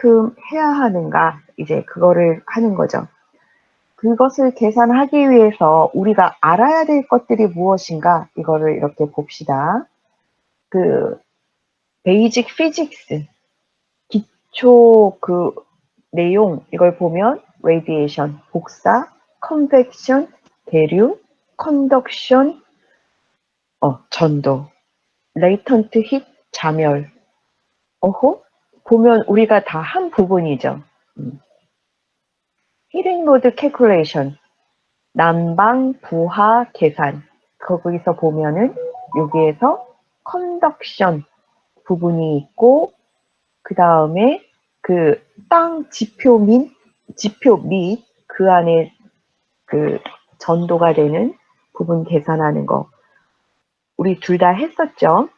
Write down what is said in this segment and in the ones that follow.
만큼 해야 하는가 이제 그거를 하는 거죠. 그것을 계산하기 위해서 우리가 알아야 될 것들이 무엇인가 이거를 이렇게 봅시다. 그 베이직 피직스 기초 그 내용 이걸 보면 radiation 복사, convection 대류, conduction 전도, latent heat 자멸. 어허? 보면 우리가 다 한 부분이죠. heating load calculation 난방 부하 계산. 거기서 보면은 여기에서 conduction 부분이 있고 그 다음에 그 땅 지표 및 그 안에 그 전도가 되는 부분 계산하는 거. 우리 둘 다 했었죠.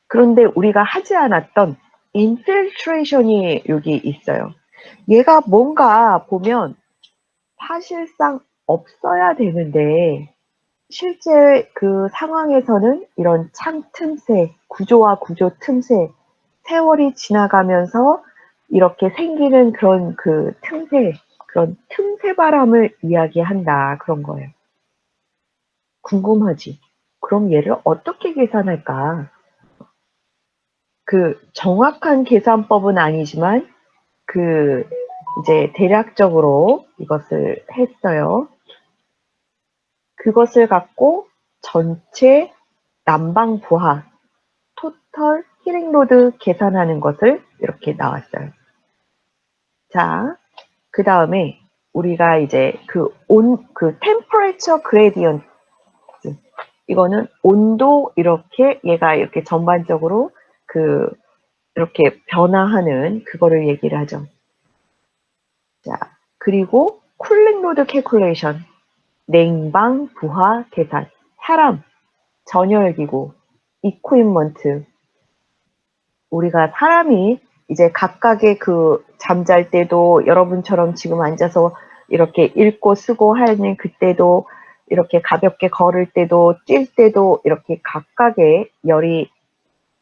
그런데 우리가 하지 않았던 infiltration이 여기 있어요. 얘가 뭔가 보면 사실상 없어야 되는데 실제 그 상황에서는 이런 창 틈새, 구조와 구조 틈새, 세월이 지나가면서 이렇게 생기는 그런 그 틈새, 그런 틈새 바람을 이야기한다. 그런 거예요. 궁금하지? 그럼 얘를 어떻게 계산할까? 그 정확한 계산법은 아니지만 그 이제 대략적으로 이것을 했어요. 그것을 갖고 전체 난방 부하 토털 히링 로드 계산하는 것을 이렇게 나왔어요. 자, 그 다음에 우리가 이제 그 temperature gradient 이거는 온도 이렇게 얘가 이렇게 전반적으로 그 이렇게 변화하는 그거를 얘기를 하죠. 자, 그리고 쿨링 로드 캘큘레이션 냉방 부하 계산 사람 전열기구 이퀴먼트 우리가 사람이 이제 각각의 그 잠잘 때도 여러분처럼 지금 앉아서 이렇게 읽고 쓰고 하는 그때도 이렇게 가볍게 걸을 때도 뛸 때도 이렇게 각각의 열이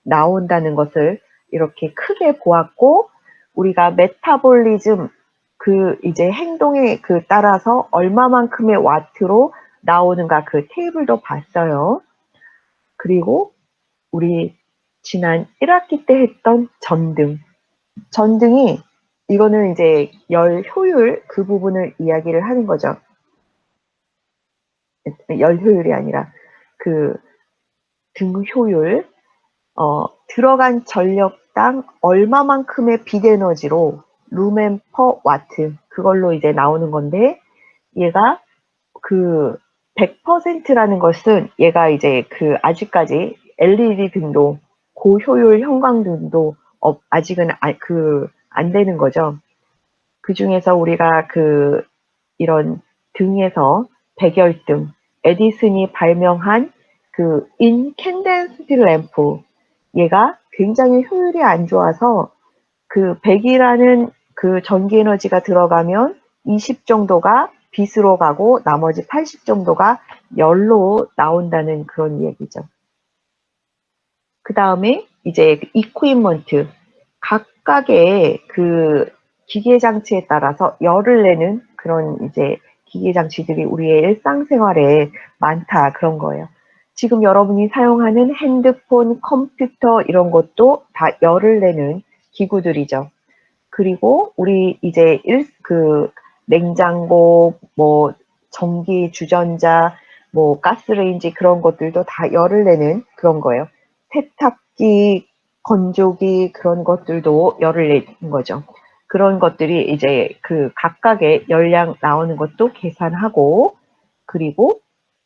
나온다는 것을 이렇게 크게 보았고 우리가 메타볼리즘 그 이제 행동에 그 따라서 얼마만큼의 와트로 나오는가 그 테이블도 봤어요. 그리고 우리 지난 1학기 때 했던 전등. 전등이 이거는 이제 열 효율 그 부분을 이야기를 하는 거죠. 열 효율이 아니라 그 등 효율. 들어간 전력당 얼마만큼의 빛 에너지로 루멘 퍼 와트 그걸로 이제 나오는 건데 얘가 그 100%라는 것은 얘가 이제 그 아직까지 LED 등도 고효율 형광등도 아직은 안 되는 거죠. 그 중에서 우리가 그 이런 등에서 백열등 에디슨이 발명한 그 인캔덴스티 램프 얘가 굉장히 효율이 안 좋아서 그 100이라는 그 전기 에너지가 들어가면 20 정도가 빛으로 가고 나머지 80 정도가 열로 나온다는 그런 얘기죠. 그 다음에 이제 이퀴먼트 각각의 그 기계 장치에 따라서 열을 내는 그런 이제 기계 장치들이 우리의 일상생활에 많다 그런 거예요. 지금 여러분이 사용하는 핸드폰, 컴퓨터 이런 것도 다 열을 내는 기구들이죠. 그리고 우리 이제 그 냉장고, 뭐 전기 주전자, 뭐 가스레인지 그런 것들도 다 열을 내는 그런 거예요. 세탁기, 건조기 그런 것들도 열을 내는 거죠. 그런 것들이 이제 그 각각의 열량 나오는 것도 계산하고 그리고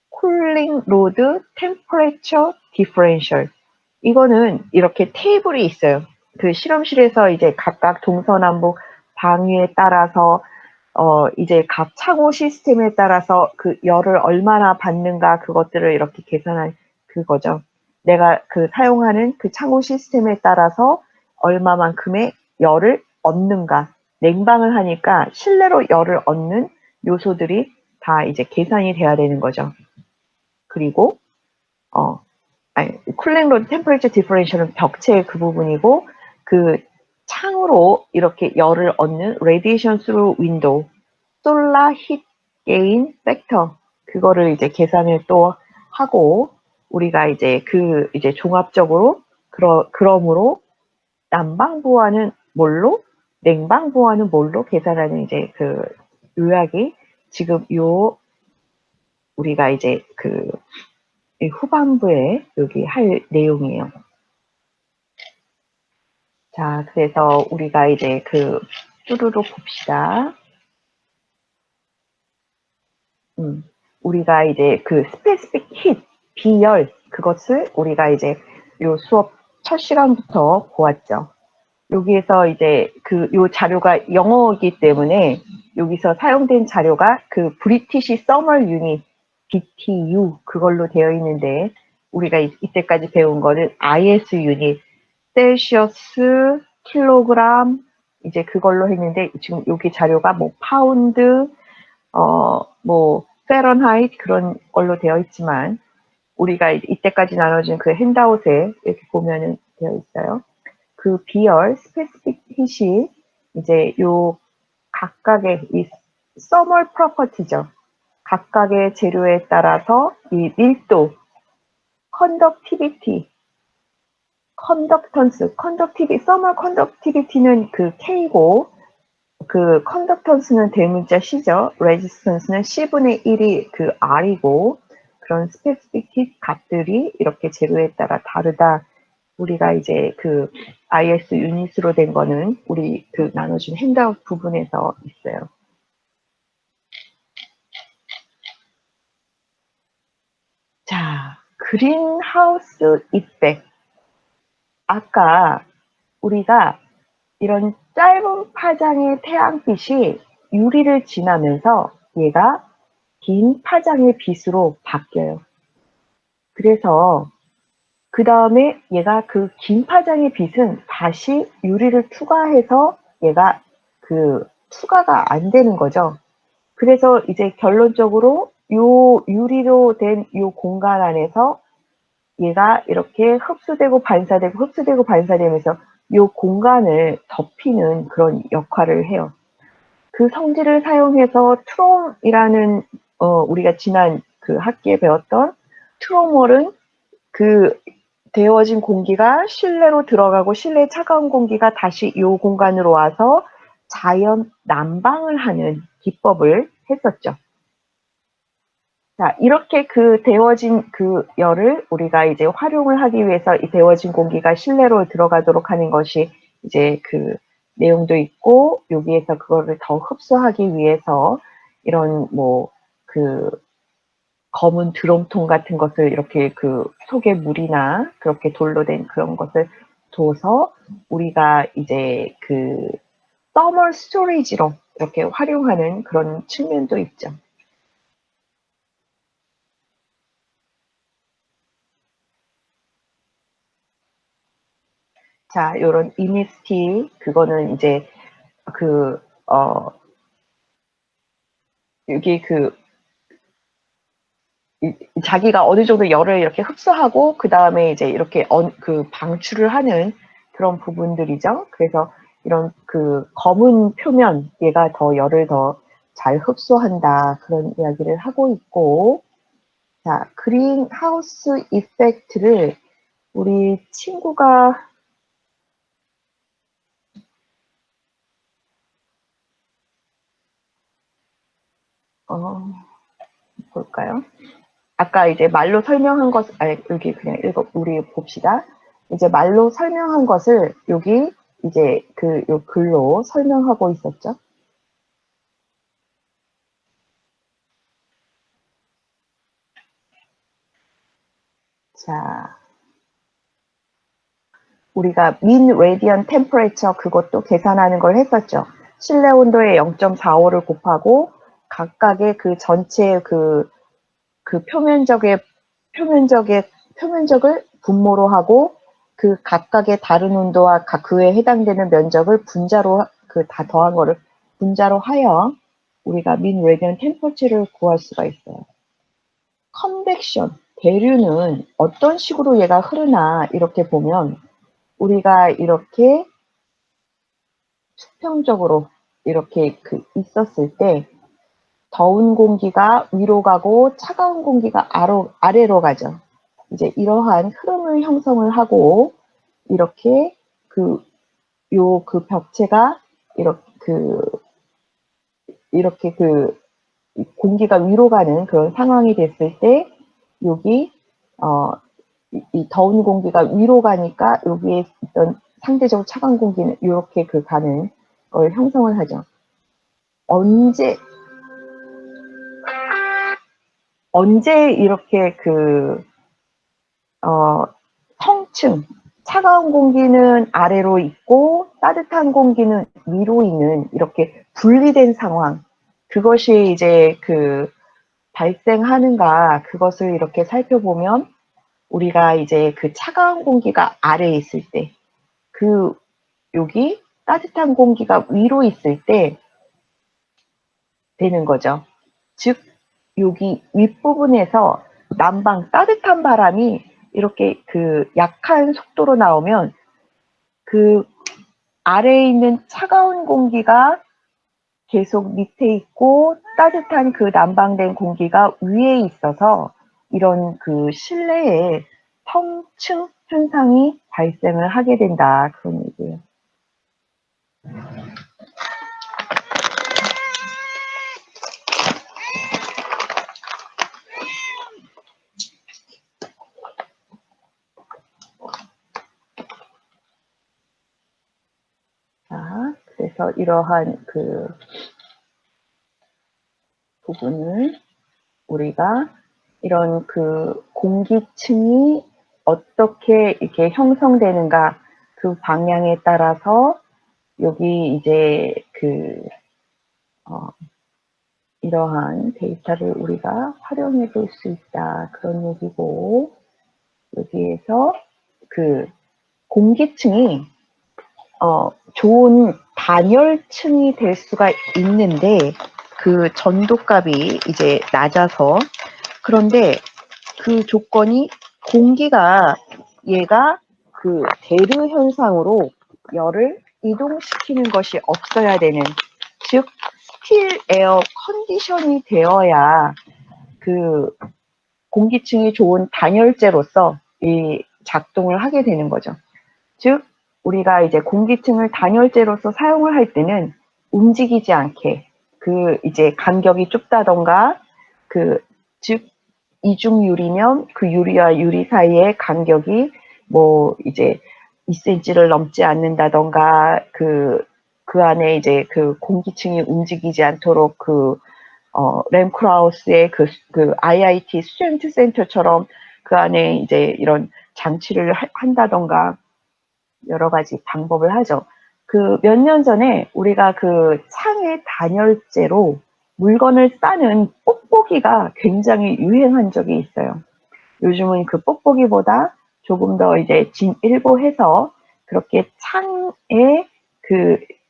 쿨링 로드 템퍼레처 디퍼런셜 이거는 이렇게 테이블이 있어요. 그 실험실에서 이제 각각 동서남북 방위에 따라서 이제 각 창호 시스템에 따라서 그 열을 얼마나 받는가 그것들을 이렇게 계산한 그거죠. 내가 그 사용하는 그 창호 시스템에 따라서 얼마만큼의 열을 얻는가. 냉방을 하니까 실내로 열을 얻는 요소들이 다 이제 계산이 돼야 되는 거죠. 그리고 쿨링 로드 템퍼레처 디퍼런셜은 벽체의 그 부분이고 그 창으로 이렇게 열을 얻는 radiation through window, solar heat gain factor 그거를 이제 계산을 또 하고 우리가 이제 이제 종합적으로 그러므로 난방부와는 뭘로 냉방부와는 뭘로 계산하는 이제 요약이 지금 우리가 이제 이 후반부에 여기 할 내용이에요. 자, 그래서 우리가 이제 쭈루루 봅시다. 우리가 이제 specific heat, 비열, 그것을 우리가 이제 요 수업 첫 시간부터 보았죠. 여기에서 이제 요 자료가 영어이기 때문에 여기서 사용된 자료가 브리티시 서멀 유닛, BTU, 그걸로 되어 있는데, 우리가 이때까지 배운 거는 IS 유닛, 셀시어스, 킬로그램, 이제 그걸로 했는데, 지금 여기 자료가 뭐 파운드, 뭐 페런하이트 그런 걸로 되어 있지만 우리가 이때까지 나눠준 핸드아웃에 이렇게 보면은 되어 있어요. 비열 스페시픽 힛이 이제 요 각각의 이 서멀 프로퍼티죠. 각각의 재료에 따라서 이 밀도, 컨덕티비티, 컨덕턴스, 서멀 컨덕티비티는 K고 컨덕턴스는 대문자 C죠. 레지스턴스는 C분의 1이 R이고 그런 스페시픽 힛 값들이 이렇게 재료에 따라 다르다. 우리가 이제 IS 유닛으로 된 거는 우리 나눠준 핸드아웃 부분에서 있어요. 자, 그린하우스 이펙트. 아까 우리가 이런 짧은 파장의 태양빛이 유리를 지나면서 얘가 긴 파장의 빛으로 바뀌어요. 그래서 그 다음에 얘가 긴 파장의 빛은 다시 유리를 투과해서 얘가 투과가 안 되는 거죠. 그래서 이제 결론적으로 요 유리로 된 요 공간 안에서 얘가 이렇게 흡수되고 반사되면서 요 공간을 덮이는 그런 역할을 해요. 그 성질을 사용해서 트롬이라는 우리가 지난 학기에 배웠던 트롬월은 데워진 공기가 실내로 들어가고 실내 차가운 공기가 다시 이 공간으로 와서 자연 난방을 하는 기법을 했었죠. 자, 이렇게 데워진 열을 우리가 이제 활용을 하기 위해서 이 데워진 공기가 실내로 들어가도록 하는 것이 이제 내용도 있고 여기에서 그거를 더 흡수하기 위해서 이런 검은 드럼통 같은 것을 이렇게 속에 물이나 그렇게 돌로 된 그런 것을 둬서 우리가 이제 서멀 스토리지로 이렇게 활용하는 그런 측면도 있죠. 자, 요런 이미스티 그거는 이제 여기 자기가 어느 정도 열을 이렇게 흡수하고 그 다음에 이제 이렇게 방출을 하는 그런 부분들이죠. 그래서 이런 검은 표면 얘가 더 열을 더 잘 흡수한다 그런 이야기를 하고 있고, 자 그린하우스 이펙트를 우리 친구가 볼까요? 아까 이제 말로 설명한 것, 아니, 여기 그냥 우리 봅시다. 이제 말로 설명한 것을 여기 이제 요 글로 설명하고 있었죠. 자, 우리가 mean radiant temperature 그것도 계산하는 걸 했었죠. 실내 온도의 0.45를 곱하고 각각의 전체 표면적을 분모로 하고 각각의 다른 온도와 그에 해당되는 면적을 분자로 다 더한 거를 분자로 하여 우리가 mean radiant temperature를 구할 수가 있어요. 컨벡션, 대류는 어떤 식으로 얘가 흐르나 이렇게 보면 우리가 이렇게 수평적으로 이렇게 있었을 때 더운 공기가 위로 가고 차가운 공기가 아래로 가죠. 이제 이러한 흐름을 형성을 하고 이렇게 벽체가 이렇게 공기가 위로 가는 그런 상황이 됐을 때 여기 이 더운 공기가 위로 가니까 여기에 있던 상대적으로 차가운 공기는 이렇게 가는 걸 형성을 하죠. 언제 이렇게 성층, 차가운 공기는 아래로 있고 따뜻한 공기는 위로 있는 이렇게 분리된 상황, 그것이 이제 발생하는가, 그것을 이렇게 살펴보면 우리가 이제 차가운 공기가 아래에 있을 때, 여기 따뜻한 공기가 위로 있을 때 되는 거죠. 즉, 여기 윗부분에서 남방 따뜻한 바람이 이렇게 약한 속도로 나오면 아래에 있는 차가운 공기가 계속 밑에 있고 따뜻한 난방된 공기가 위에 있어서 이런 실내에 성층 현상이 발생을 하게 된다, 그런 얘기예요. 자, 그래서 이러한 부분을 우리가 이런 공기층이 어떻게 이렇게 형성되는가, 그 방향에 따라서 여기 이제 이러한 데이터를 우리가 활용해 볼 수 있다, 그런 얘기고, 여기에서 공기층이 좋은 단열층이 될 수가 있는데 전도값이 이제 낮아서, 그런데 조건이 공기가 얘가 대류 현상으로 열을 이동시키는 것이 없어야 되는, 즉 스틸 에어 컨디션이 되어야 공기층이 좋은 단열재로서 이 작동을 하게 되는 거죠. 즉 우리가 이제 공기층을 단열재로서 사용을 할 때는 움직이지 않게 이제 간격이 좁다던가 즉 이중유리면 유리와 유리 사이의 간격이 뭐 이제 2cm를 넘지 않는다던가 그 안에 이제 공기층이 움직이지 않도록 램크라우스의 IIT 스튜던트 센터처럼 그 안에 이제 이런 장치를 한다던가 여러 가지 방법을 하죠. 몇 년 전에 우리가 창의 단열재로 물건을 싸는 뽁뽁이가 굉장히 유행한 적이 있어요. 요즘은 뽁뽁이보다 조금 더 이제 진일보해서 그렇게 창에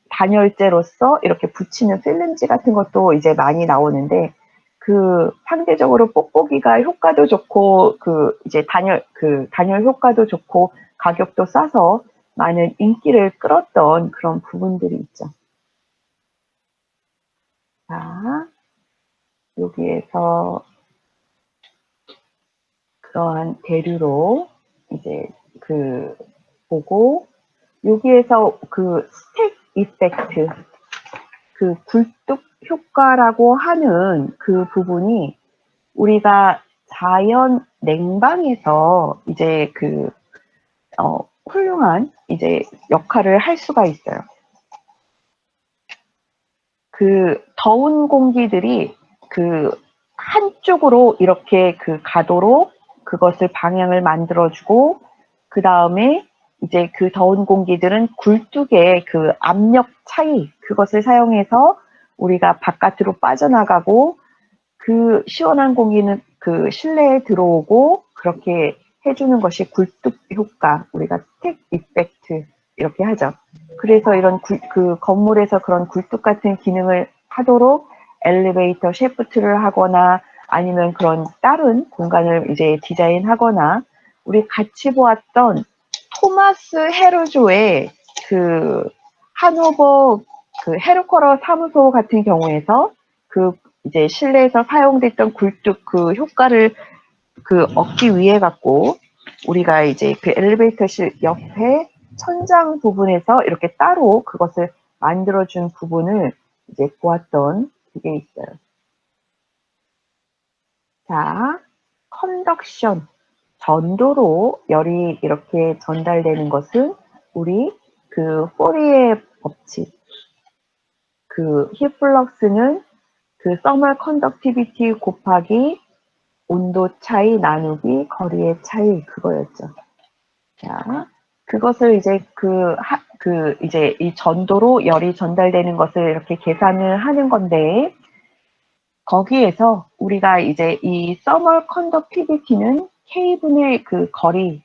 단열재로서 이렇게 붙이는 필름지 같은 것도 이제 많이 나오는데, 상대적으로 뽁뽁이가 효과도 좋고 이제 단열 효과도 좋고 가격도 싸서 많은 인기를 끌었던 그런 부분들이 있죠. 자, 여기에서 그러한 대류로 이제 보고, 여기에서 스택 이펙트, 굴뚝 효과라고 하는 부분이 우리가 자연 냉방에서 이제 훌륭한 이제 역할을 할 수가 있어요. 더운 공기들이 한쪽으로 이렇게 가도록 그것을 방향을 만들어주고, 그 다음에 이제 더운 공기들은 굴뚝의 압력 차이, 그것을 사용해서 우리가 바깥으로 빠져나가고 시원한 공기는 실내에 들어오고, 그렇게 해주는 것이 굴뚝 효과, 우리가 스택 이펙트 이렇게 하죠. 그래서 이런 건물에서 그런 굴뚝 같은 기능을 하도록 엘리베이터 셰프트를 하거나 아니면 그런 다른 공간을 이제 디자인하거나, 우리 같이 보았던 토마스 헤르조의 하노버 그 헤르쿼러 사무소 같은 경우에서 그 이제 실내에서 사용됐던 굴뚝 그 효과를 그 얻기 위해 갖고 우리가 이제 그 엘리베이터실 옆에 천장 부분에서 이렇게 따로 그것을 만들어준 부분을 이제 보았던 그게 있어요. 자, 컨덕션, 전도로 열이 이렇게 전달되는 것은 우리 그 포리의 법칙, 그 히플럭스는 그 서멀 컨덕티비티 곱하기 온도 차이 나누기 거리의 차이 그거였죠. 자, 그것을 이제 이제 이 전도로 열이 전달되는 것을 이렇게 계산을 하는 건데 거기에서 우리가 이제 이 서멀 컨덕티비티는 K분의 그 거리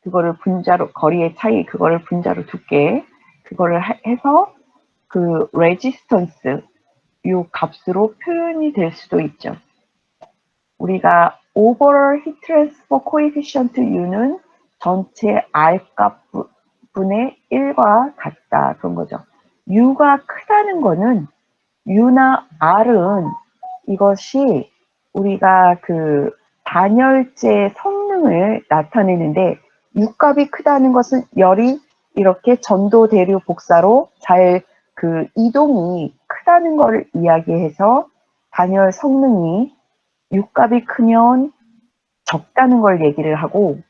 그거를 분자로 거리의 차이 그거를 분자로 둘게 그거를 해서 그 레지스턴스 요 값으로 표현이 될 수도 있죠. 우리가 overall heat transfer coefficient U는 전체 R 값분의 1과 같다 그런 거죠. U가 크다는 거는 U나 R은 이것이 우리가 그 단열재 성능을 나타내는데 U 값이 크다는 것은 열이 이렇게 전도 대류 복사로 잘 그 이동이 크다는 걸 이야기해서 단열 성능이 U 값이 크면 적다는 걸 얘기를 하고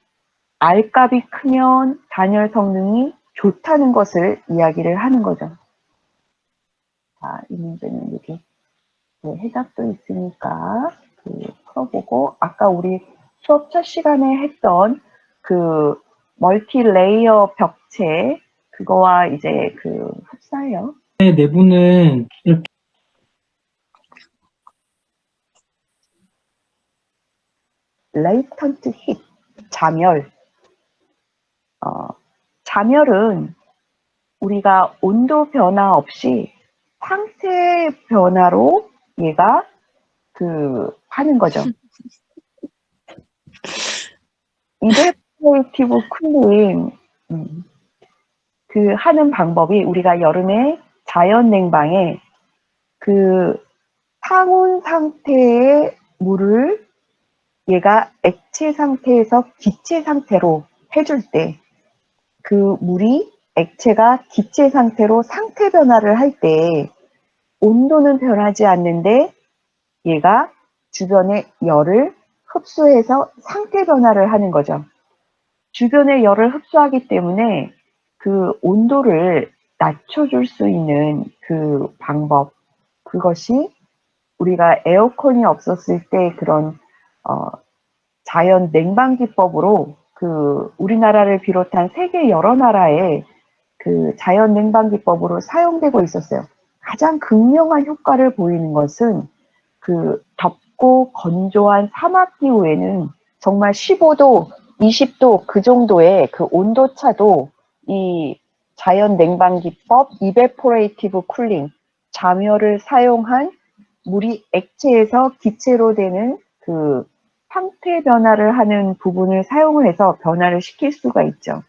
R 값이 크면 단열 성능이 좋다는 것을 이야기를 하는 거죠. 자, 이 문제는 여기 해답도 있으니까 풀어보고 아까 우리 수업 첫 시간에 했던 그 멀티 레이어 벽체 그거와 이제 그 흡사해요. 내부는 이렇게 레이턴트 힛 자멸 자멸은 우리가 온도 변화 없이 상태 변화로 얘가 하는 거죠. 이베포레이티브 쿨링 하는 방법이 우리가 여름에 자연 냉방에 그 상온 상태의 물을 얘가 액체 상태에서 기체 상태로 해줄 때 그 물이 액체가 기체 상태로 상태 변화를 할 때 온도는 변하지 않는데 얘가 주변의 열을 흡수해서 상태 변화를 하는 거죠. 주변의 열을 흡수하기 때문에 그 온도를 낮춰줄 수 있는 그 방법, 그것이 우리가 에어컨이 없었을 때 그런 자연 냉방 기법으로 우리나라를 비롯한 세계 여러 나라에 그 자연 냉방 기법으로 사용되고 있었어요. 가장 극명한 효과를 보이는 것은 그 덥고 건조한 사막 기후에는 정말 15도, 20도 그 정도의 그 온도 차도 이 자연 냉방 기법 이베포레이티브 쿨링 잠열을 사용한 물이 액체에서 기체로 되는 그 상태 변화를 하는 부분을 사용을 해서 변화를 시킬 수가 있죠.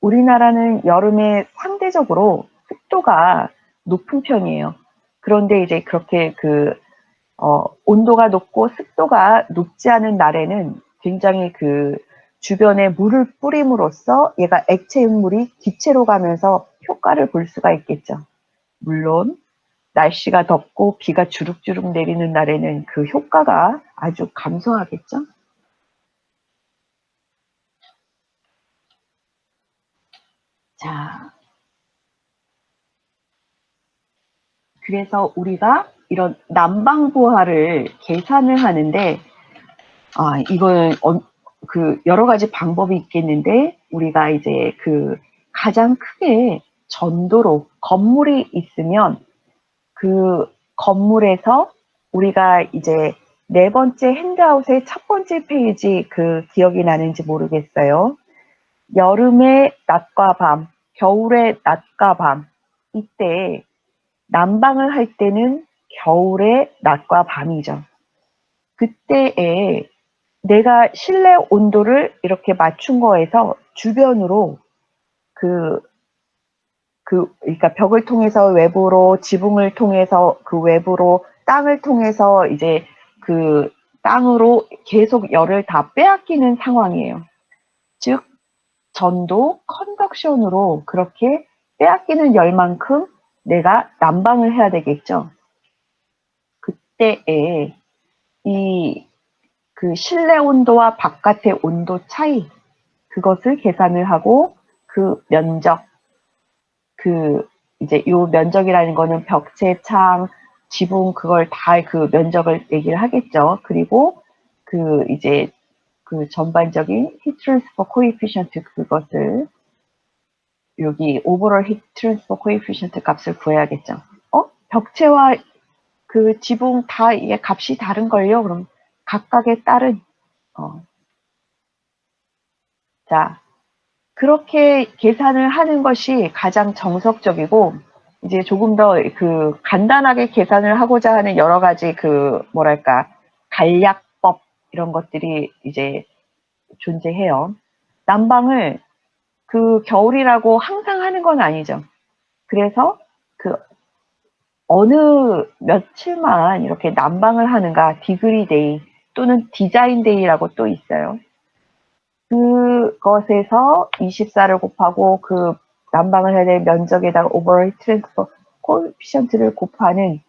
우리나라는 여름에 상대적으로 습도가 높은 편이에요. 그런데 이제 그렇게 온도가 높고 습도가 높지 않은 날에는 굉장히 주변에 물을 뿌림으로써 얘가 액체물이 기체로 가면서 효과를 볼 수가 있겠죠. 물론 날씨가 덥고 비가 주룩주룩 내리는 날에는 그 효과가 아주 감소하겠죠. 자, 그래서 우리가 이런 난방부하를 계산을 하는데 이건 여러 가지 방법이 있겠는데 우리가 이제 가장 크게 전도로 건물이 있으면 그 건물에서 우리가 이제 네 번째 핸드아웃의 첫 번째 페이지 기억이 나는지 모르겠어요. 여름의 낮과 밤, 겨울의 낮과 밤 이때 난방을 할 때는 겨울의 낮과 밤이죠. 그때에 내가 실내 온도를 이렇게 맞춘 거에서 주변으로 그러니까 벽을 통해서 외부로, 지붕을 통해서 그 외부로, 땅을 통해서 이제 그 땅으로 계속 열을 다 빼앗기는 상황이에요. 즉, 전도 컨덕션으로 그렇게 빼앗기는 열만큼 내가 난방을 해야 되겠죠. 그때에 그 실내 온도와 바깥의 온도 차이, 그것을 계산을 하고 그 면적, 이제 요 면적이라는 거는 벽체, 창, 지붕, 그걸 다 그 면적을 얘기를 하겠죠. 그리고 이제 전반적인 heat transfer coefficient, 그것을 여기 overall heat transfer coefficient 값을 구해야겠죠. 벽체와 그 지붕 다 이게 값이 다른걸요? 그럼 각각에 따른, 자, 그렇게 계산을 하는 것이 가장 정석적이고, 이제 조금 더 간단하게 계산을 하고자 하는 여러 가지 뭐랄까, 간략법, 이런 것들이 이제 존재해요. 난방을 겨울이라고 항상 하는 건 아니죠. 그래서 어느 며칠만 이렇게 난방을 하는가, 디그리 데이 또는 디자인 데이라고 또 있어요. 그것에서 24를 곱하고 난방을 해야 될 면적에다가 오버롤 트랜스퍼 코에피션트를 곱하는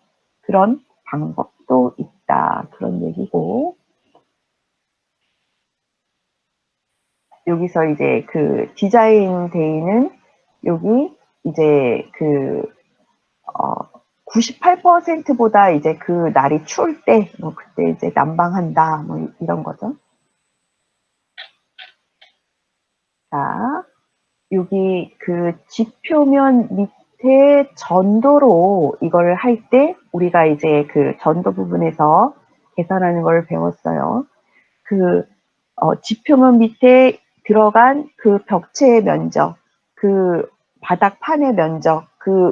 그런 방법도 있다. 그런 얘기고, 여기서 이제 디자인 데이는 여기 이제 98%보다 이제 날이 추울 때, 그때 이제 난방한다, 이런 거죠. 자, 여기 지표면 밑에 전도로 이걸 할 때 우리가 이제 전도 부분에서 계산하는 걸 배웠어요. 지표면 밑에 들어간 벽체의 면적, 바닥판의 면적,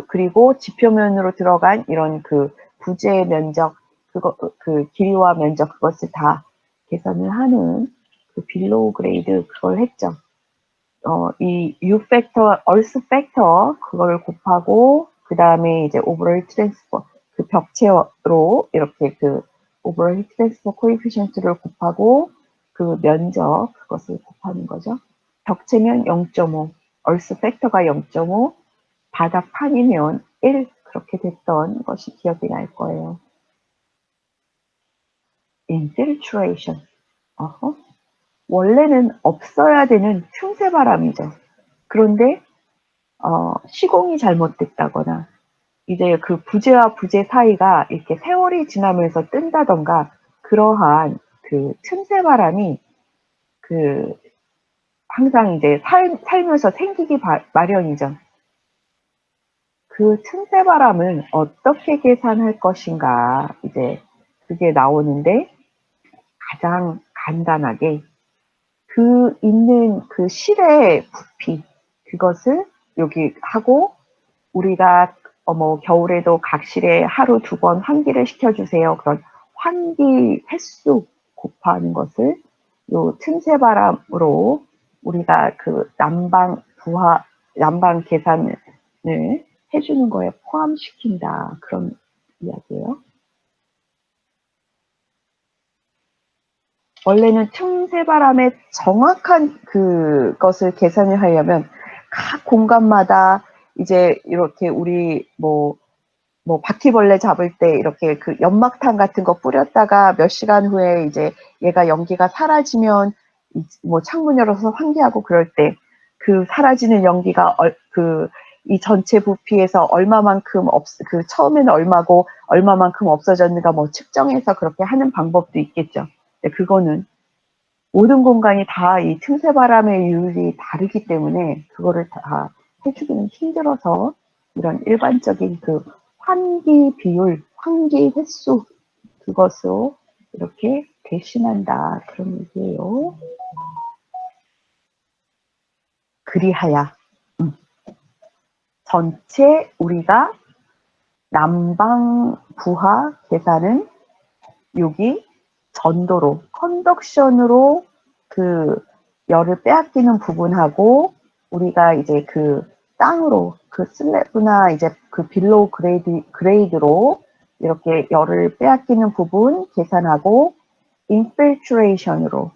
그리고 지표면으로 들어간 이런 부재의 면적, 길이와 면적, 그것을 다 계산을 하는 빌로우 그레이드, 그걸 했죠. 이 U 팩터, 얼스 팩터, 그걸 곱하고, 그 다음에 이제 오버롤 트랜스퍼, 벽체로 이렇게 오버롤 트랜스퍼 코에피션트를 곱하고, 면적, 그것을 곱하는 거죠. 벽체면 0.5, 얼스 팩터가 0.5, 바닥판이면 1, 그렇게 됐던 것이 기억이 날 거예요. infiltration. 원래는 없어야 되는 틈새 바람이죠. 그런데 시공이 잘못됐다거나, 이제 부재와 부재 사이가 이렇게 세월이 지나면서 뜬다던가, 그러한 틈새 바람이 항상 이제 살면서 생기기 마련이죠. 틈새 바람을 어떻게 계산할 것인가, 이제 그게 나오는데, 가장 간단하게 있는 실의 부피, 그것을 여기 하고, 우리가 겨울에도 각실에 하루 2번 환기를 시켜주세요. 그런 환기 횟수 곱하는 것을 요 틈새 바람으로 우리가 난방 계산을 해주는 거에 포함시킨다. 그런 이야기예요. 원래는 틈새 바람의 정확한 그것을 계산을 하려면 각 공간마다 이제 이렇게 우리 바퀴벌레 잡을 때 이렇게 연막탄 같은 거 뿌렸다가 몇 시간 후에 이제 얘가 연기가 사라지면 창문 열어서 환기하고 그럴 때 사라지는 연기가 이 전체 부피에서 얼마만큼 처음에는 얼마고 얼마만큼 없어졌는가 측정해서 그렇게 하는 방법도 있겠죠. 그거는 모든 공간이 다 이 틈새 바람의 유율이 다르기 때문에 그거를 다 해주기는 힘들어서 이런 일반적인 환기 비율, 환기 횟수, 그것으로 이렇게 대신한다. 그런 얘기예요. 그리하여 전체 우리가 난방 부하 계산은 여기 전도로, 컨덕션으로 열을 빼앗기는 부분하고 우리가 이제 그 땅으로 그 슬래브나 이제 그 빌로우 그레이드로 이렇게 열을 빼앗기는 부분 계산하고 infiltration으로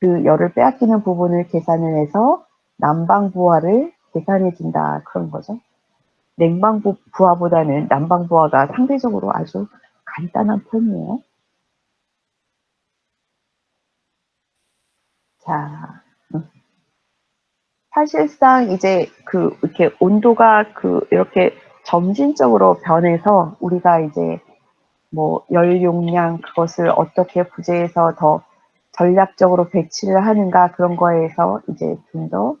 그 열을 빼앗기는 부분을 계산을 해서 난방 부하를 계산해 준다 그런 거죠. 냉방 부하보다는 난방 부하가 상대적으로 아주 간단한 편이에요. 자, 사실상 이제 그 이렇게 온도가 그 이렇게 점진적으로 변해서 우리가 이제 뭐 열 용량 그것을 어떻게 부재해서 더 전략적으로 배치를 하는가 그런 거에서 이제 좀 더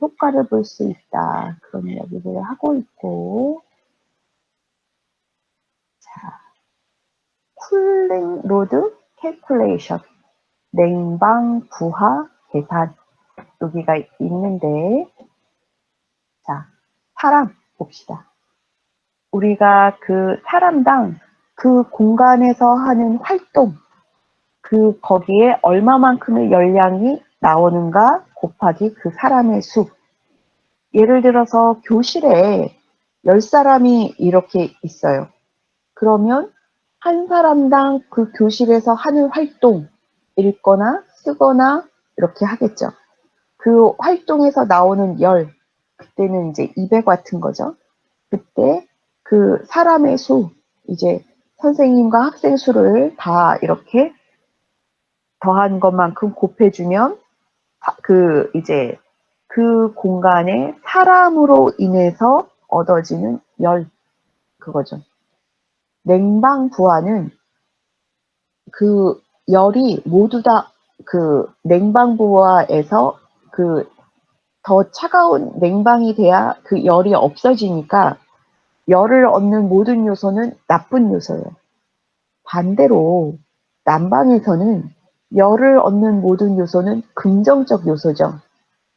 효과를 볼 수 있다 그런 이야기를 하고 있고, 자, 쿨링 로드 캘큘레이션 냉방 부하 계산 여기가 있는데, 자, 사람 봅시다. 우리가 그 사람당 그 공간에서 하는 활동, 그 거기에 얼마만큼의 열량이 나오는가 곱하기 그 사람의 수. 예를 들어서 교실에 10사람이 이렇게 있어요. 그러면 한 사람당 그 교실에서 하는 활동, 읽거나 쓰거나 이렇게 하겠죠. 그 활동에서 나오는 열, 그때는 이제 200W인 거죠. 그때 그 사람의 수, 이제 선생님과 학생 수를 다 이렇게 더한 것만큼 곱해주면 그 이제 그 공간에 사람으로 인해서 얻어지는 열, 그거죠. 냉방 부하는 그 열이 모두 다 그 냉방 부하에서 그 더 차가운 냉방이 돼야 그 열이 없어지니까 열을 얻는 모든 요소는 나쁜 요소예요. 반대로 난방에서는 열을 얻는 모든 요소는 긍정적 요소죠.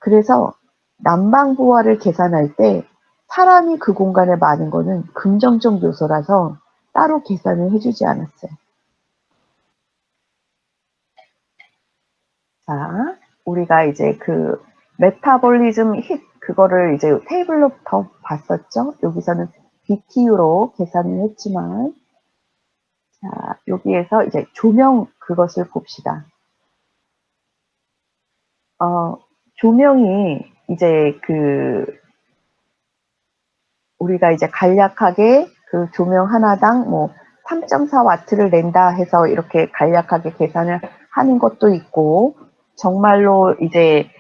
그래서 난방 부하를 계산할 때 사람이 그 공간에 많은 거는 긍정적 요소라서 따로 계산을 해주지 않았어요. 자, 우리가 이제 그 메타볼리즘 힛 그거를 이제 테이블로부터 봤었죠. 여기서는 BTU로 계산을 했지만, 자, 여기에서 이제 조명 그것을 봅시다. 조명이 이제 그 우리가 이제 간략하게 그 조명 하나당 뭐 3.4W를 낸다 해서 이렇게 간략하게 계산을 하는 것도 있고, 정말로 이제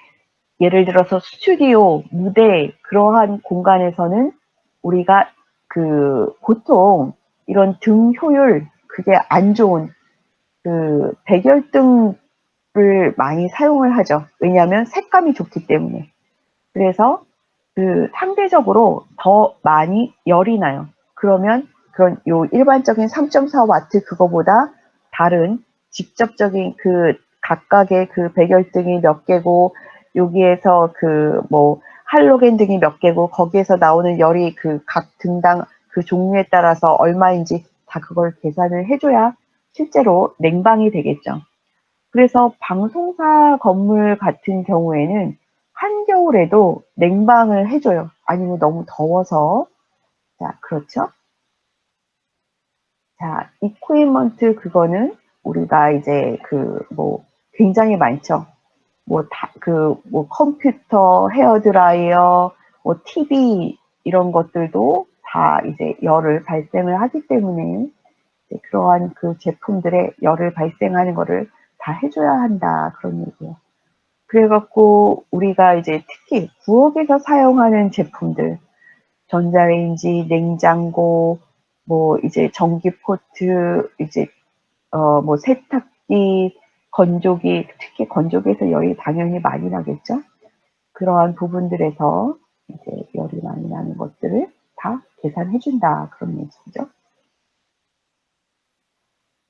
예를 들어서 스튜디오, 무대 그러한 공간에서는 우리가 그 보통 이런 등 효율 그게 안 좋은 그 백열등을 많이 사용을 하죠. 왜냐하면 색감이 좋기 때문에. 그래서 그 상대적으로 더 많이 열이 나요. 그러면 그런 요 일반적인 3.4W 그거보다 다른 직접적인 그 각각의 그 백열등이 몇 개고 여기에서 그 뭐 할로겐 등이 몇 개고 거기에서 나오는 열이 그 각 등당 그 종류에 따라서 얼마인지 다 그걸 계산을 해줘야 실제로 냉방이 되겠죠. 그래서 방송사 건물 같은 경우에는 한겨울에도 냉방을 해줘요. 아니면 너무 더워서. 자, 그렇죠? 자, 이퀴먼트 그거는 우리가 이제 그 뭐 굉장히 많죠. 뭐 뭐 컴퓨터, 헤어드라이어, 뭐 TV 이런 것들도 다 이제 열을 발생을 하기 때문에 이제 그러한 그 제품들의 열을 발생하는 거를 다 해줘야 한다 그런 얘기예요. 그래갖고 우리가 이제 특히 부엌에서 사용하는 제품들, 전자레인지, 냉장고, 뭐 이제 전기포트, 이제 뭐 세탁기, 건조기, 특히 건조기에서 열이 당연히 많이 나겠죠. 그러한 부분들에서 이제 열이 많이 나는 것들을 다 계산해준다 그런 얘기죠.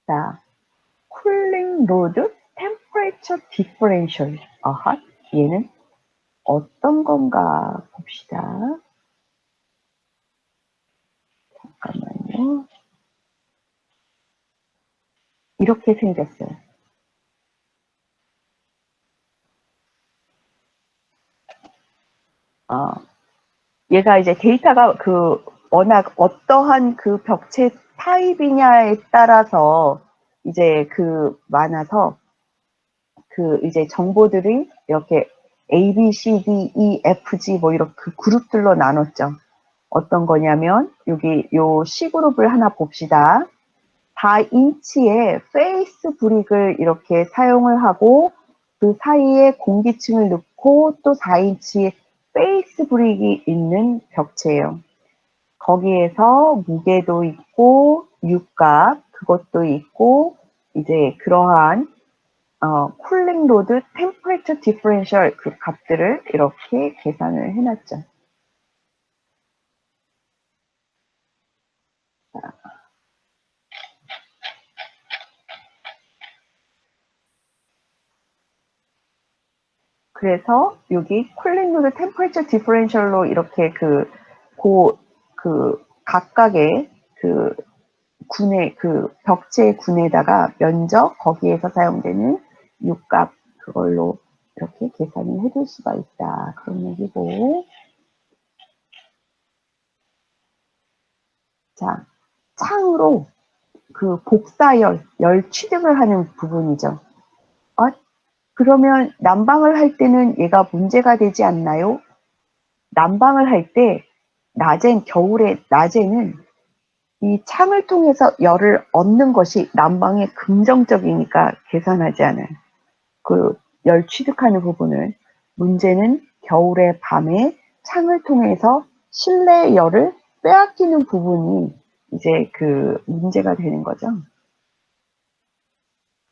자, 쿨링 로드 템퍼레처 디퍼렌셜. 아하, 얘는 어떤 건가 봅시다. 잠깐만요. 이렇게 생겼어요. 얘가 이제 데이터가 워낙 어떠한 그 벽체 타입이냐에 따라서 이제 많아서 이제 정보들이 이렇게 A, B, C, D, E, F, G 뭐 이렇게 그룹들로 나눴죠. 어떤 거냐면 여기 요 C그룹을 하나 봅시다. 4인치의 페이스 브릭을 이렇게 사용을 하고 그 사이에 공기층을 넣고 또 4인치 페이스 브릭이 있는 벽체예요. 거기에서 무게도 있고 육각 그것도 있고 이제 그러한 쿨링 로드 템퍼레처 디퍼런셜 그 값들을 이렇게 계산을 해놨죠. 그래서 여기 쿨링 로드 템퍼레처 디퍼런셜로 이렇게 각각의 벽체 군에다가 면적 거기에서 사용되는 육값 그걸로 이렇게 계산을 해줄 수가 있다. 그런 얘기고. 자, 창으로 열 취득을 하는 부분이죠. 그러면 난방을 할 때는 얘가 문제가 되지 않나요? 난방을 할 때 낮에는 이 창을 통해서 열을 얻는 것이 난방에 긍정적이니까 계산하지 않아요. 열 취득하는 부분을. 문제는 겨울에 밤에 창을 통해서 실내 열을 빼앗기는 부분이 이제 문제가 되는 거죠.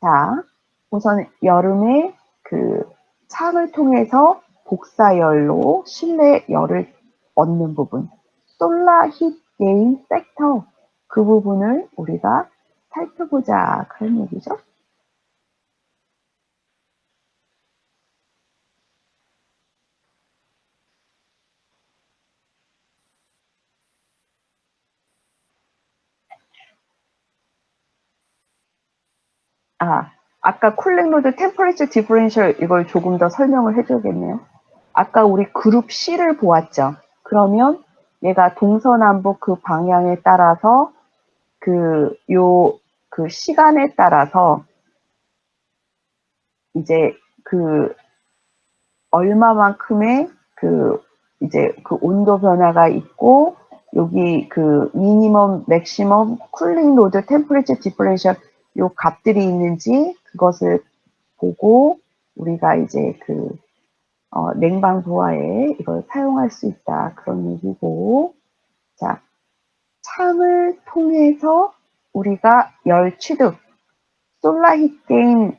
자, 우선 여름에 창을 통해서 복사열로 실내 열을 얻는 부분, 솔라 힛 게인 팩터 그 부분을 우리가 살펴보자 그런 얘기죠. 아까 쿨링 로드 템퍼레처 디퍼런셜 이걸 조금 더 설명을 해줘야겠네요. 아까 우리 그룹 C를 보았죠. 그러면 얘가 동서남북 그 방향에 따라서 시간에 따라서 이제 얼마만큼의 이제 온도 변화가 있고 여기 미니멈, 맥시멈, 쿨링 로드, 템퍼레처 디퍼런셜 요 값들이 있는지 그것을 보고 우리가 이제 냉방 부하에 이걸 사용할 수 있다 그런 얘기고. 자, 창을 통해서 우리가 열 취득, 솔라 힛 게인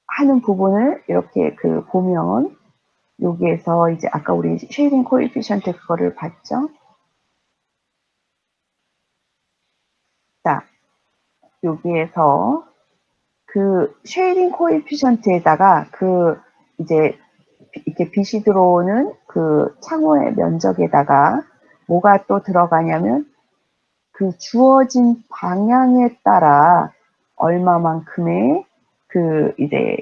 하는 부분을 이렇게 보면 여기에서 이제 아까 우리 쉐이딩 코에피션트 그거를 봤죠? 자, 여기에서 쉐이딩 코에피션트에다가 이제 이렇게 빛이 들어오는 창호의 면적에다가 뭐가 또 들어가냐면 주어진 방향에 따라 얼마만큼의 이제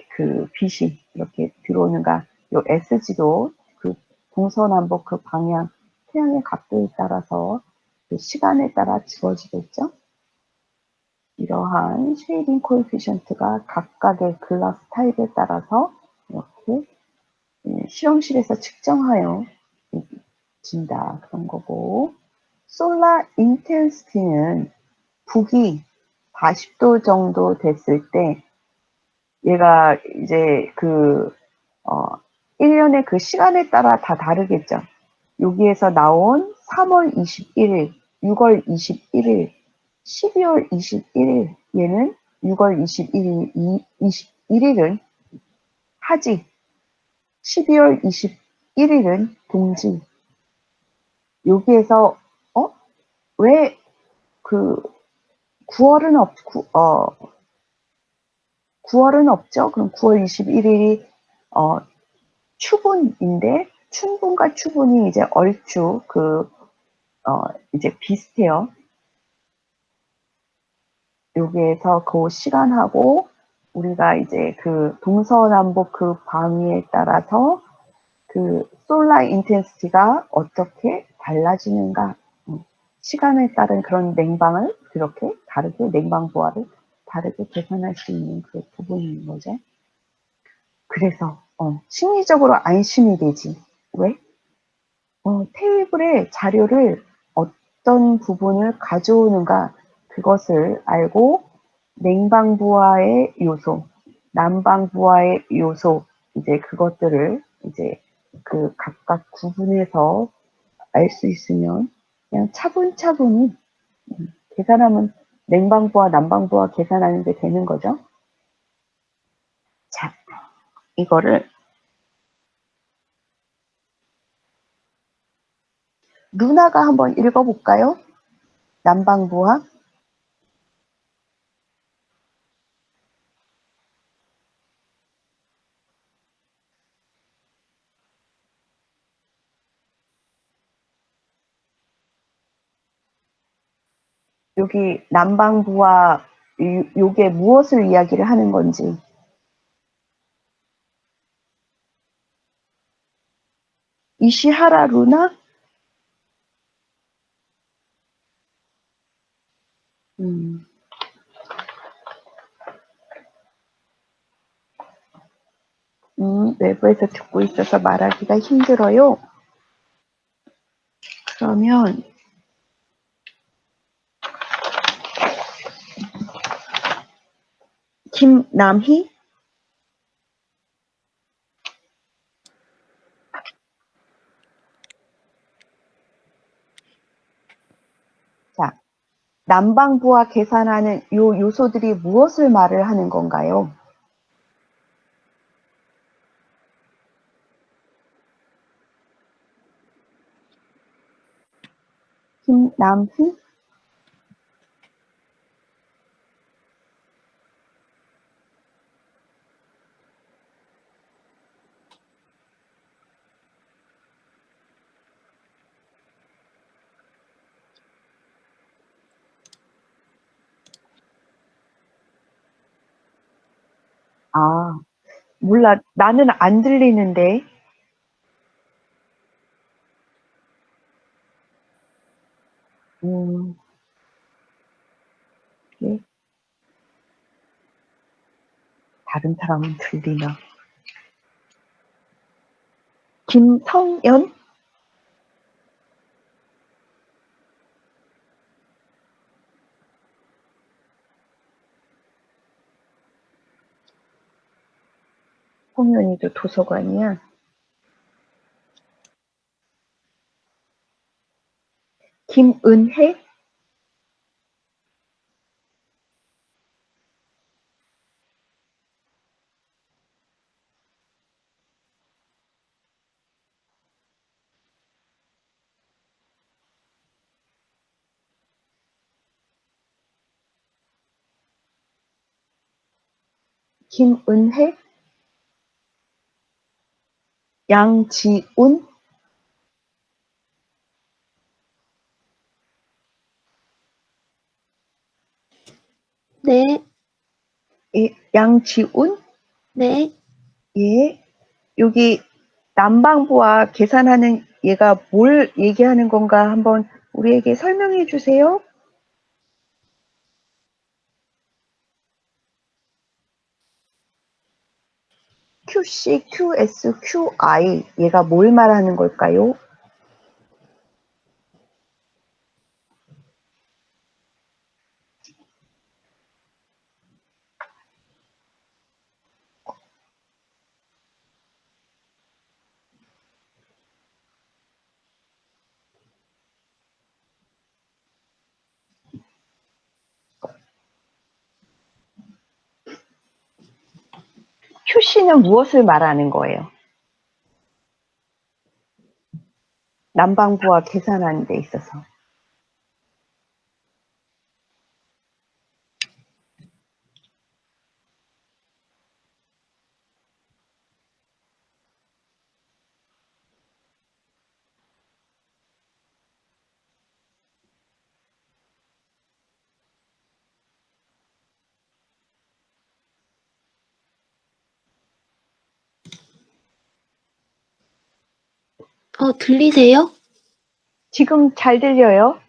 빛이 이렇게 들어오는가 요 SG도 동서남북 방향 태양의 각도에 따라서 시간에 따라 주어지겠죠. 이러한 쉐이딩 코에피션트가 각각의 글라스 타입에 따라서 이렇게 실험실에서 측정하여 준다 그런 거고. 솔라 인텐시티는 북이 40도 정도 됐을 때 얘가 이제 1년의 시간에 따라 다 다르겠죠. 여기에서 나온 3월 21일, 6월 21일, 12월 21일 얘는 6월 21일은 하지, 12월 21일은 동지. 여기에서 왜 9월은 9월은 없죠? 그럼 9월 21일이 추분인데 춘분과 추분이 이제 얼추 이제 비슷해요. 여기에서 시간하고 우리가 이제 동서남북 방위에 따라서 그 솔라 인텐시티가 어떻게 달라지는가, 시간에 따른 그런 냉방을 그렇게 다르게 냉방 부하를 다르게 계산할 수 있는 그 부분인 거죠. 그래서 심리적으로 안심이 되지. 왜? 테이블에 자료를 어떤 부분을 가져오는가 그것을 알고 냉방부하의 요소, 난방부하의 요소 이제 그것들을 이제 그 각각 구분해서 알 수 있으면 그냥 차분차분히 계산하면 냉방부하, 난방부하 계산하는 게 되는 거죠. 자, 이거를 루나가 한번 읽어볼까요? 난방부하. 여기 난방부와 요게 무엇을 이야기를 하는 건지. 이시하라 루나? 외부에서 듣고 있어서 말하기가 힘들어요. 그러면 김남희? 자, 난방부와 계산하는 요 요소들이 무엇을 말을 하는 건가요? 김남희? 아, 몰라. 나는 안 들리는데. 예. 다른 사람은 들리나? 김성연? 성연이도 도서관이야. 김은혜? 김은혜? 양지운? 네, 예, 양지운? 네. 예. 여기 난방부와 계산하는 얘가 뭘 얘기하는 건가 한번 우리에게 설명해 주세요. QC, QS, QI 얘가 뭘 말하는 걸까요? QC는 무엇을 말하는 거예요? 난방부와 계산하는 데 있어서. 들리세요? 지금 잘 들려요?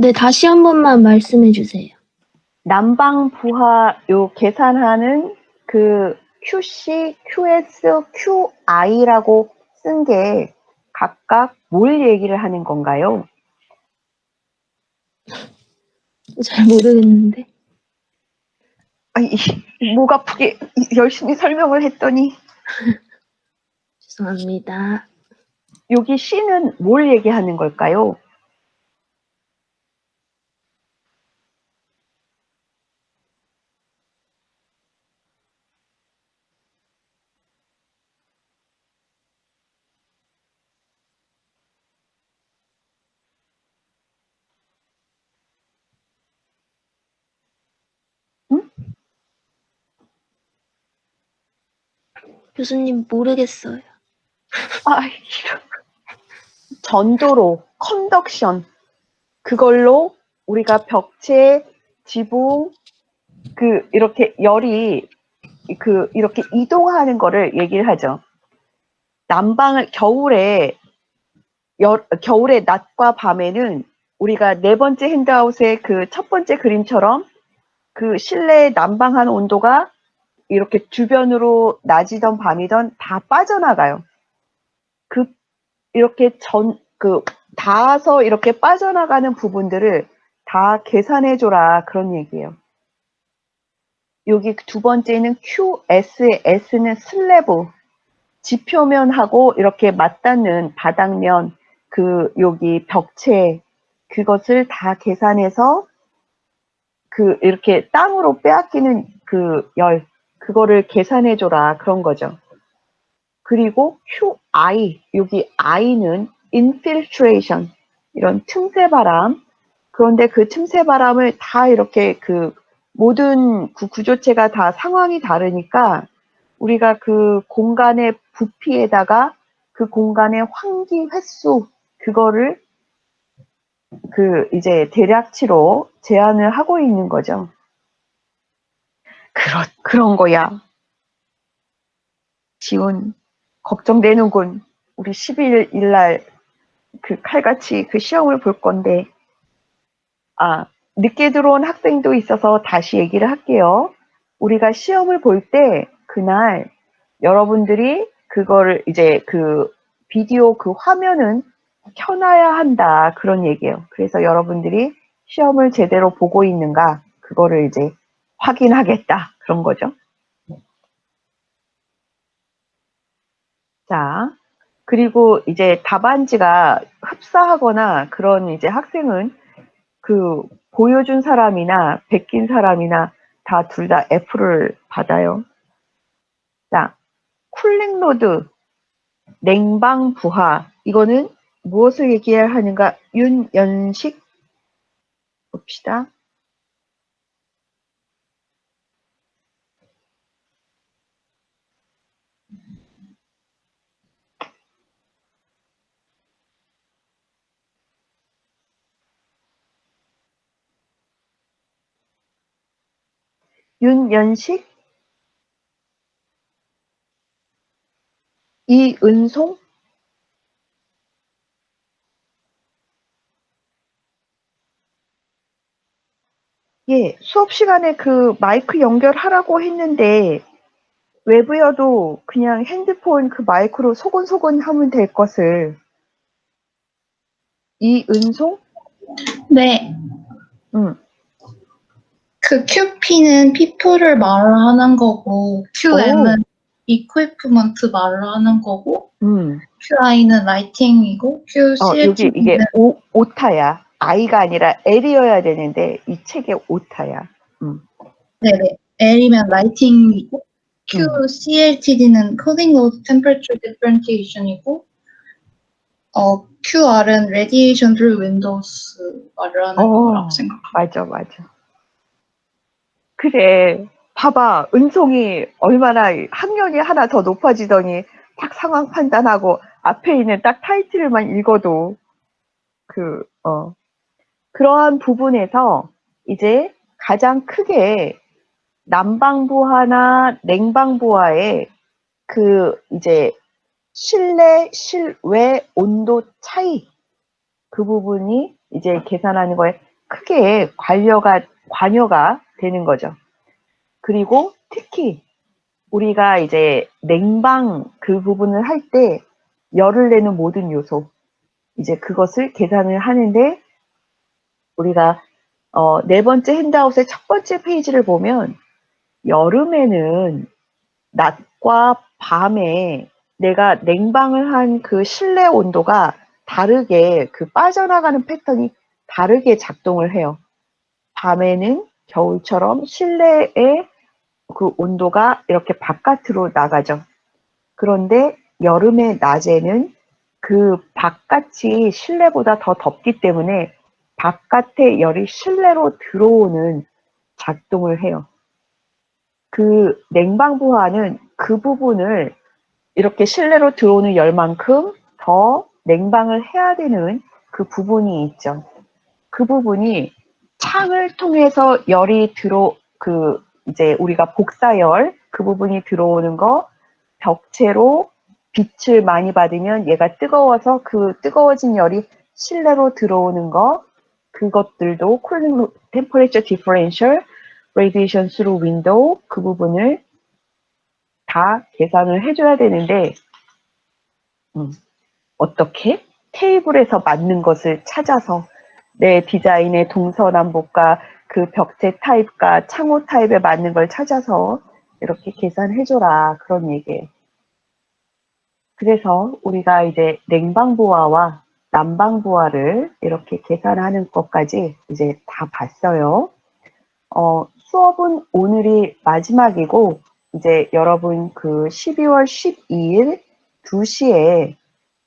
네, 다시 한 번만 말씀해 주세요. 난방 부하 요 계산하는 그 QC, QS, QI라고 쓴 게 각각 뭘 얘기를 하는 건가요? 잘 모르겠는데. 아니, 목 아프게 열심히 설명을 했더니 죄송합니다. 여기 C는 뭘 얘기하는 걸까요? 응? 교수님 모르겠어요. 아, 이런. 전도로, 컨덕션. 그걸로 우리가 벽체, 지붕, 이렇게 열이 이렇게 이동하는 거를 얘기를 하죠. 난방을 겨울에 낮과 밤에는 우리가 네 번째 핸드아웃의 그 첫 번째 그림처럼 그 실내 난방한 온도가 이렇게 주변으로 낮이던 밤이던 다 빠져나가요. 이렇게 닿아서 이렇게 빠져나가는 부분들을 다 계산해줘라 그런 얘기예요. 여기 두 번째는 QS의 S는 슬래브, 지표면하고 이렇게 맞닿는 바닥면, 여기 벽체, 그것을 다 계산해서 이렇게 땅으로 빼앗기는 그거를 계산해줘라 그런 거죠. 그리고 QI, 여기 I는 infiltration, 이런 틈새 바람. 그런데 그 틈새 바람을 다 이렇게 모든 구조체가 다 상황이 다르니까 우리가 그 공간의 부피에다가 그 공간의 환기 횟수, 그거를 이제 대략치로 제한을 하고 있는 거죠. 그런 거야. 지훈, 걱정되는군. 우리 11일 날 칼같이 그 시험을 볼 건데, 늦게 들어온 학생도 있어서 다시 얘기를 할게요. 우리가 시험을 볼 때, 그날 여러분들이 그거를 이제 비디오 화면은 켜놔야 한다. 그런 얘기예요. 그래서 여러분들이 시험을 제대로 보고 있는가, 그거를 이제 확인하겠다. 그런 거죠. 자, 그리고 이제 답안지가 흡사하거나 그런 이제 학생은 보여준 사람이나 베낀 사람이나 다 둘 다 F를 받아요. 자, 쿨링 로드, 냉방 부하, 이거는 무엇을 얘기하는가? 윤연식 봅시다. 윤연식, 이은송, 예, 수업 시간에 마이크 연결하라고 했는데 외부여도 그냥 핸드폰 마이크로 소곤소곤 하면 될 것을. 이은송? 네, 응. 그 QP는 people를 말하는 거고, QM은 equipment 말을 하는 거고, QI는 lighting이고, 여기 이게 QCLT는 오타야. I가 아니라 L이어야 되는데 이 책의 오타야. 네네, L이면 lighting이고, QCLTD는 cooling load temperature differentiation이고, QR은 radiation through windows 말을 하는 거라고 생각합니다. 맞아. 그래. 봐봐. 은송이 얼마나 학력이 하나 더 높아지더니 딱 상황 판단하고 앞에 있는 딱 타이틀만 읽어도 그러한 부분에서 이제 가장 크게 난방부하나 냉방부하의 그 이제 실내, 실외 온도 차이 그 부분이 이제 계산하는 거에 크게 관여가 되는 거죠. 그리고 특히 우리가 이제 냉방 그 부분을 할 때 열을 내는 모든 요소 이제 그것을 계산을 하는데 우리가 네 번째 핸드아웃의 첫 번째 페이지를 보면 여름에는 낮과 밤에 내가 냉방을 한 그 실내 온도가 다르게 그 빠져나가는 패턴이 다르게 작동을 해요. 밤에는 겨울처럼 실내의 그 온도가 이렇게 바깥으로 나가죠. 그런데 여름의 낮에는 그 바깥이 실내보다 더 덥기 때문에 바깥의 열이 실내로 들어오는 작동을 해요. 그 냉방부하는 그 부분을 이렇게 실내로 들어오는 열만큼 더 냉방을 해야 되는 그 부분이 있죠. 그 부분이 창을 통해서 열이 이제 우리가 복사열 그 부분이 들어오는 거 벽체로 빛을 많이 받으면 얘가 뜨거워서 그 뜨거워진 열이 실내로 들어오는 거 그것들도 cooling temperature differential radiation through window 그 부분을 다 계산을 해줘야 되는데 어떻게? 테이블에서 맞는 것을 찾아서 내 디자인의 동서남북과 그 벽체 타입과 창호 타입에 맞는 걸 찾아서 이렇게 계산해줘라 그런 얘기예요. 그래서 우리가 이제 냉방부하와 난방부하를 이렇게 계산하는 것까지 이제 다 봤어요. 수업은 오늘이 마지막이고 이제 여러분 그 12월 12일 2시에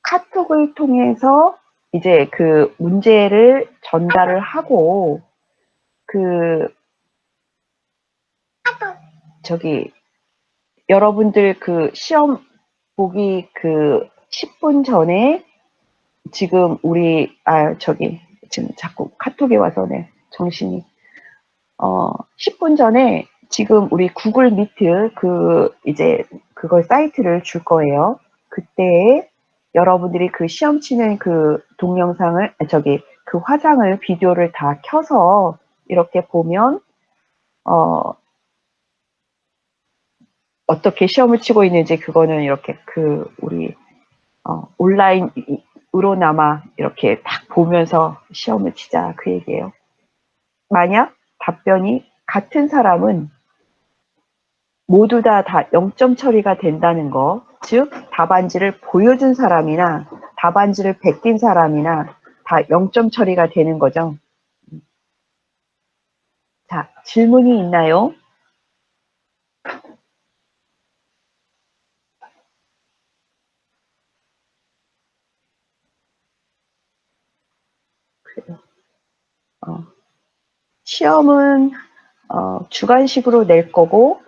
카톡을 통해서 이제 그 문제를 전달을 하고 여러분들 그 시험 보기 그 10분 전에 지금 지금 자꾸 카톡이 와서 정신이 10분 전에 지금 우리 구글 미트 이제 그걸 사이트를 줄 거예요. 그때 여러분들이 그 시험 치는 그 동영상을 그 화상을 비디오를 다 켜서 이렇게 보면 어떻게 시험을 치고 있는지 그거는 이렇게 우리 온라인으로나마 이렇게 딱 보면서 시험을 치자 그 얘기예요. 만약 답변이 같은 사람은 모두 다 0점 처리가 된다는 거, 즉 답안지를 보여준 사람이나 답안지를 베낀 사람이나 다 0점 처리가 되는 거죠. 자, 질문이 있나요? 그래요. 시험은 주관식으로 낼 거고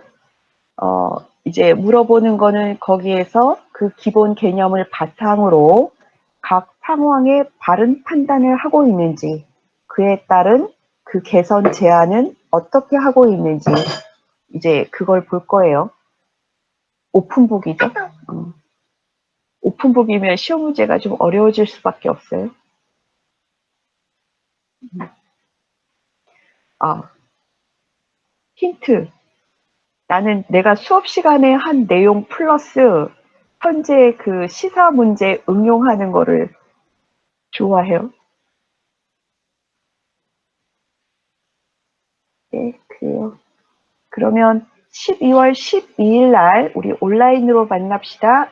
이제 물어보는 거는 거기에서 그 기본 개념을 바탕으로 각 상황에 바른 판단을 하고 있는지 그에 따른 그 개선 제안은 어떻게 하고 있는지 이제 그걸 볼 거예요. 오픈북이죠. 오픈북이면 시험 문제가 좀 어려워질 수밖에 없어요. 힌트. 나는 내가 수업 시간에 한 내용 플러스 현재 그 시사 문제 응용하는 거를 좋아해요. 네, 그래요. 그러면 12월 12일 날 우리 온라인으로 만납시다.